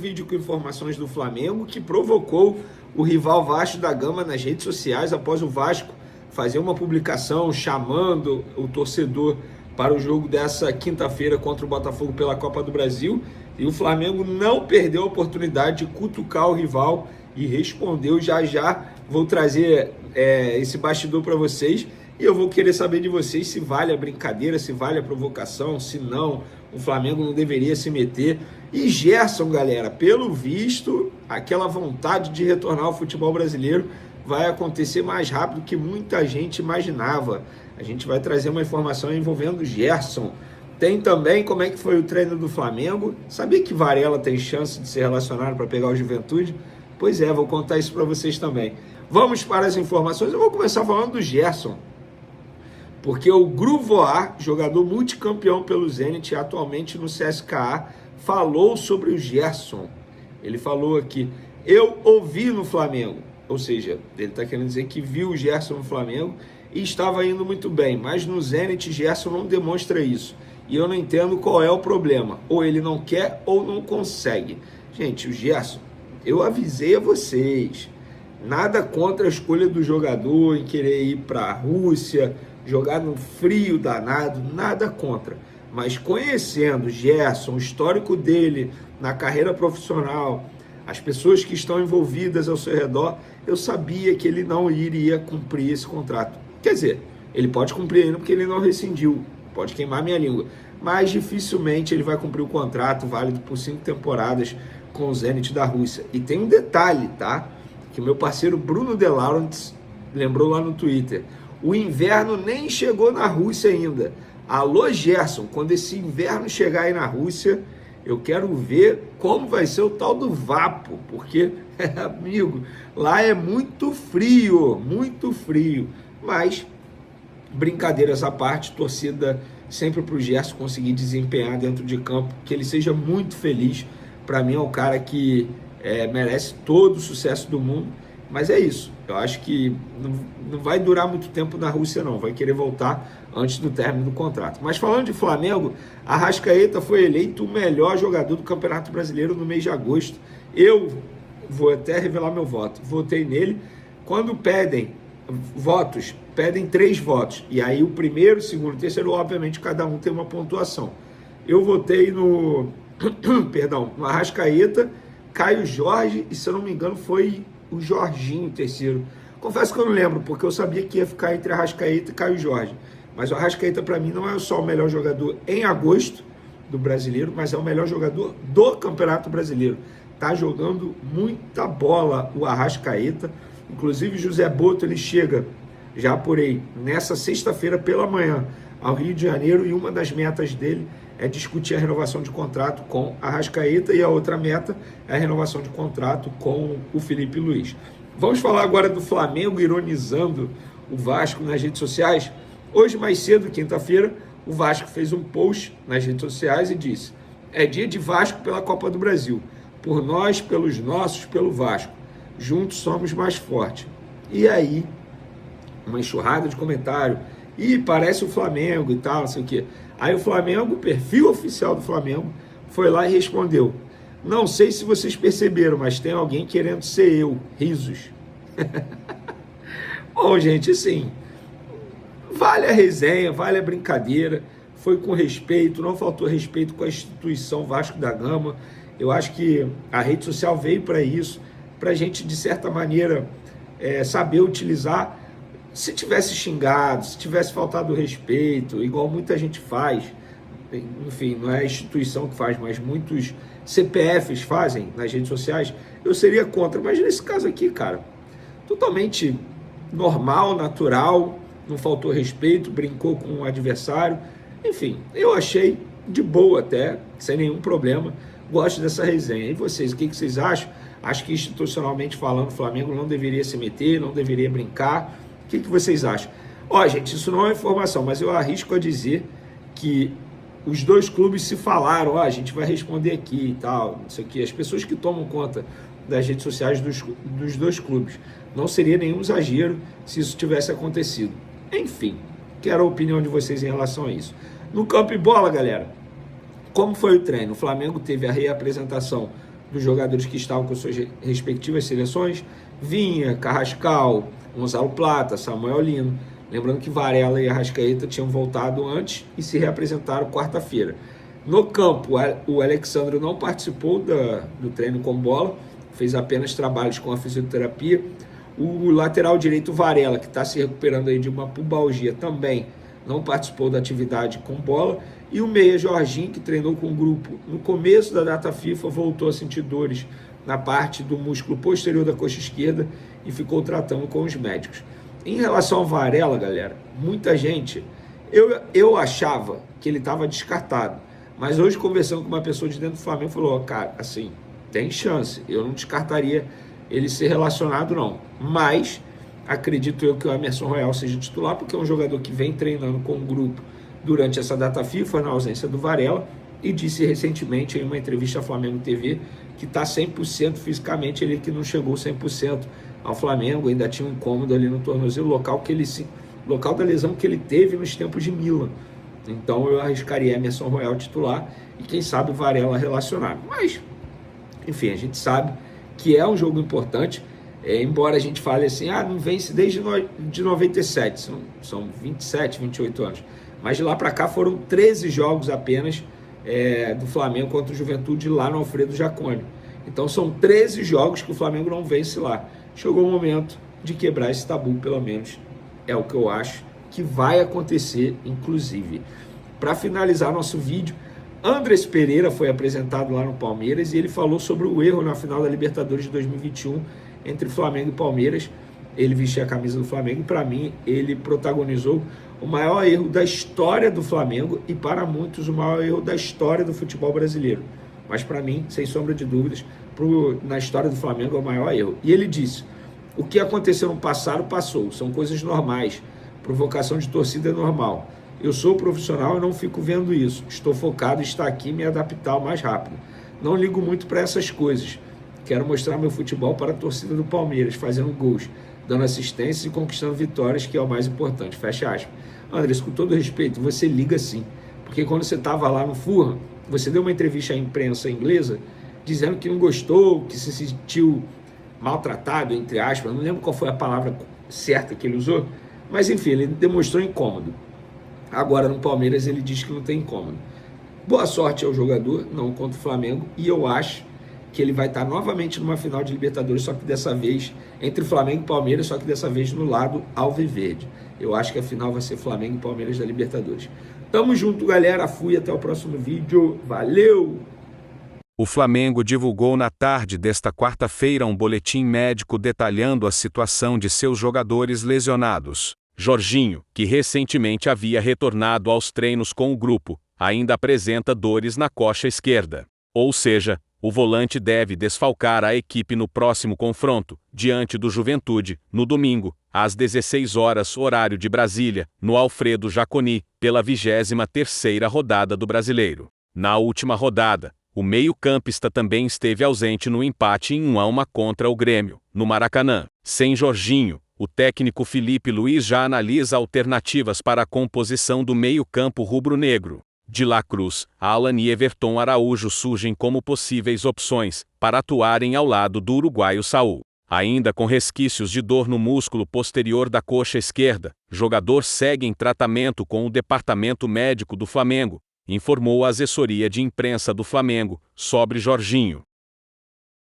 vídeo com informações do Flamengo que provocou o rival Vasco da Gama nas redes sociais após o Vasco fazer uma publicação chamando o torcedor para o jogo dessa quinta-feira contra o Botafogo pela Copa do Brasil, e o Flamengo não perdeu a oportunidade de cutucar o rival e respondeu. Já vou trazer esse bastidor para vocês, e eu vou querer saber de vocês se vale a brincadeira, se vale a provocação, se não, o Flamengo não deveria se meter. E Gerson, galera, pelo visto, aquela vontade de retornar ao futebol brasileiro vai acontecer mais rápido que muita gente imaginava. A gente vai trazer uma informação envolvendo Gerson. Tem também como é que foi o treino do Flamengo. Sabia que Varela tem chance de ser relacionado para pegar o Juventude? Pois é, vou contar isso para vocês também. Vamos para as informações. Eu vou começar falando do Gerson, porque o Gruvois, jogador multicampeão pelo Zenit, atualmente no CSKA, falou sobre o Gerson. Ele falou aqui: eu ouvi no Flamengo. Ou seja, ele está querendo dizer que viu o Gerson no Flamengo e estava indo muito bem, mas no Zenit Gerson não demonstra isso. E eu não entendo qual é o problema. Ou ele não quer ou não consegue. Gente, o Gerson, eu avisei a vocês. Nada contra a escolha do jogador em querer ir para a Rússia, jogar no frio danado, nada contra. Mas conhecendo o Gerson, o histórico dele na carreira profissional, as pessoas que estão envolvidas ao seu redor, eu sabia que ele não iria cumprir esse contrato. Quer dizer, ele pode cumprir ainda porque ele não rescindiu, pode queimar minha língua, mas dificilmente ele vai cumprir o contrato válido por 5 temporadas com o Zenit da Rússia. E tem um detalhe, tá? Que o meu parceiro Bruno De Laurentiis lembrou lá no Twitter. O inverno nem chegou na Rússia ainda. Alô, Gerson, quando esse inverno chegar aí na Rússia, eu quero ver como vai ser o tal do Vapo, porque, amigo, lá é muito frio, mas, brincadeiras à parte, torcida sempre para o Gerson conseguir desempenhar dentro de campo, que ele seja muito feliz. Para mim é um cara que merece todo o sucesso do mundo, mas é isso. Eu acho que não vai durar muito tempo na Rússia não, vai querer voltar antes do término do contrato. Mas falando de Flamengo, Arrascaeta foi eleito o melhor jogador do Campeonato Brasileiro no mês de agosto. Eu vou até revelar meu voto, votei nele. Quando pedem votos, pedem 3 votos, e aí o primeiro, o segundo, o terceiro, obviamente cada um tem uma pontuação. Eu votei no Arrascaeta, Caio Jorge, e se eu não me engano foi o Jorginho o terceiro. Confesso que eu não lembro, porque eu sabia que ia ficar entre Arrascaeta e Caio Jorge. Mas o Arrascaeta, para mim, não é só o melhor jogador em agosto do Brasileiro, mas é o melhor jogador do Campeonato Brasileiro. Tá jogando muita bola o Arrascaeta. Inclusive, José Boto, ele chega, já apurei, nessa sexta-feira pela manhã ao Rio de Janeiro, e uma das metas dele é discutir a renovação de contrato com a Arrascaeta, e a outra meta é a renovação de contrato com o Felipe Luiz. Vamos falar agora do Flamengo ironizando o Vasco nas redes sociais. Hoje, mais cedo, quinta-feira, o Vasco fez um post nas redes sociais e disse: é dia de Vasco pela Copa do Brasil. Por nós, pelos nossos, pelo Vasco. Juntos somos mais fortes. E aí, uma enxurrada de comentário. Ih, parece o Flamengo e tal, não sei o quê. Aí o Flamengo, o perfil oficial do Flamengo, foi lá e respondeu: não sei se vocês perceberam, mas tem alguém querendo ser eu. Risos. Bom, gente, assim, vale a resenha, vale a brincadeira, foi com respeito, não faltou respeito com a instituição Vasco da Gama. Eu acho que a rede social veio para isso, para a gente, de certa maneira, saber utilizar. Se tivesse xingado, se tivesse faltado respeito, igual muita gente faz, enfim, não é a instituição que faz, mas muitos CPFs fazem nas redes sociais, eu seria contra. Mas nesse caso aqui, cara, totalmente normal, natural, não faltou respeito, brincou com o adversário. Enfim, eu achei de boa até, sem nenhum problema. Gosto dessa resenha. E vocês, o que vocês acham? Acho que institucionalmente falando, o Flamengo não deveria se meter, não deveria brincar. O que vocês acham? Ó, gente, isso não é informação, mas eu arrisco a dizer que os dois clubes se falaram: a gente vai responder aqui e tal, não sei o que. As pessoas que tomam conta das redes sociais dos dois clubes. Não seria nenhum exagero se isso tivesse acontecido. Enfim, quero a opinião de vocês em relação a isso. No campo e bola, galera, como foi o treino? O Flamengo teve a reapresentação dos jogadores que estavam com suas respectivas seleções: Vinha, Carrascal, Gonzalo Plata, Samuel Lino. Lembrando que Varela e Arrascaeta tinham voltado antes e se reapresentaram quarta-feira. No campo, o Alexandre não participou do treino com bola, fez apenas trabalhos com a fisioterapia. O lateral direito Varela, que está se recuperando aí de uma pubalgia, também não participou da atividade com bola. E o meia Jorginho, que treinou com o grupo no começo da data FIFA, voltou a sentir dores na parte do músculo posterior da coxa esquerda e ficou tratando com os médicos. Em relação ao Varela, galera, muita gente, eu achava que ele estava descartado, mas hoje, conversando com uma pessoa de dentro do Flamengo, falou: cara, assim, tem chance, eu não descartaria ele ser relacionado não, mas acredito eu que o Emerson Royal seja titular, porque é um jogador que vem treinando com o grupo durante essa data FIFA, na ausência do Varela, e disse recentemente em uma entrevista à Flamengo TV que está 100% fisicamente, ele que não chegou 100% ao Flamengo, ainda tinha um incômodo ali no tornozelo, local da lesão que ele teve nos tempos de Milan. Então eu arriscaria Emerson Royal titular e quem sabe Varela relacionado. Mas, enfim, a gente sabe que é um jogo importante, embora a gente fale assim, não vence desde de 97, são 27, 28 anos. Mas de lá para cá foram 13 jogos apenas do Flamengo contra o Juventude lá no Alfredo Jaconi. Então são 13 jogos que o Flamengo não vence lá. Chegou o momento de quebrar esse tabu, pelo menos é o que eu acho que vai acontecer, inclusive. Para finalizar nosso vídeo, Andrés Pereira foi apresentado lá no Palmeiras e ele falou sobre o erro na final da Libertadores de 2021 entre Flamengo e Palmeiras. Ele vestia a camisa do Flamengo e, para mim, ele protagonizou o maior erro da história do Flamengo e, para muitos, o maior erro da história do futebol brasileiro. Mas, para mim, sem sombra de dúvidas, na história do Flamengo é o maior erro. E ele disse: o que aconteceu no passado, passou. São coisas normais. Provocação de torcida é normal. Eu sou profissional e não fico vendo isso. Estou focado em estar aqui e me adaptar o mais rápido. Não ligo muito para essas coisas. Quero mostrar meu futebol para a torcida do Palmeiras, fazendo gols, dando assistências e conquistando vitórias, que é o mais importante. Fecha aspas. Andrés, com todo respeito, você liga sim. Porque quando você estava lá no Fulham, você deu uma entrevista à imprensa inglesa dizendo que não gostou, que se sentiu maltratado, entre aspas. Não lembro qual foi a palavra certa que ele usou, mas enfim, ele demonstrou incômodo. Agora no Palmeiras ele diz que não tem incômodo. Boa sorte ao jogador, não contra o Flamengo, e eu acho que ele vai estar novamente numa final de Libertadores, só que dessa vez entre Flamengo e Palmeiras, só que dessa vez no lado alviverde. Eu acho que a final vai ser Flamengo e Palmeiras da Libertadores. Tamo junto, galera. Fui, até o próximo vídeo. Valeu! O Flamengo divulgou na tarde desta quarta-feira um boletim médico detalhando a situação de seus jogadores lesionados. Jorginho, que recentemente havia retornado aos treinos com o grupo, ainda apresenta dores na coxa esquerda. Ou seja, o volante deve desfalcar a equipe no próximo confronto, diante do Juventude, no domingo, às 16 horas, horário de Brasília, no Alfredo Jaconi, pela 23ª rodada do Brasileiro. Na última rodada, o meio-campista também esteve ausente no empate em 1-1 contra o Grêmio, no Maracanã. Sem Jorginho, o técnico Felipe Luiz já analisa alternativas para a composição do meio-campo rubro-negro. De La Cruz, Alan e Everton Araújo surgem como possíveis opções para atuarem ao lado do uruguaio Saúl. Ainda com resquícios de dor no músculo posterior da coxa esquerda, jogador segue em tratamento com o departamento médico do Flamengo, informou a assessoria de imprensa do Flamengo sobre Jorginho.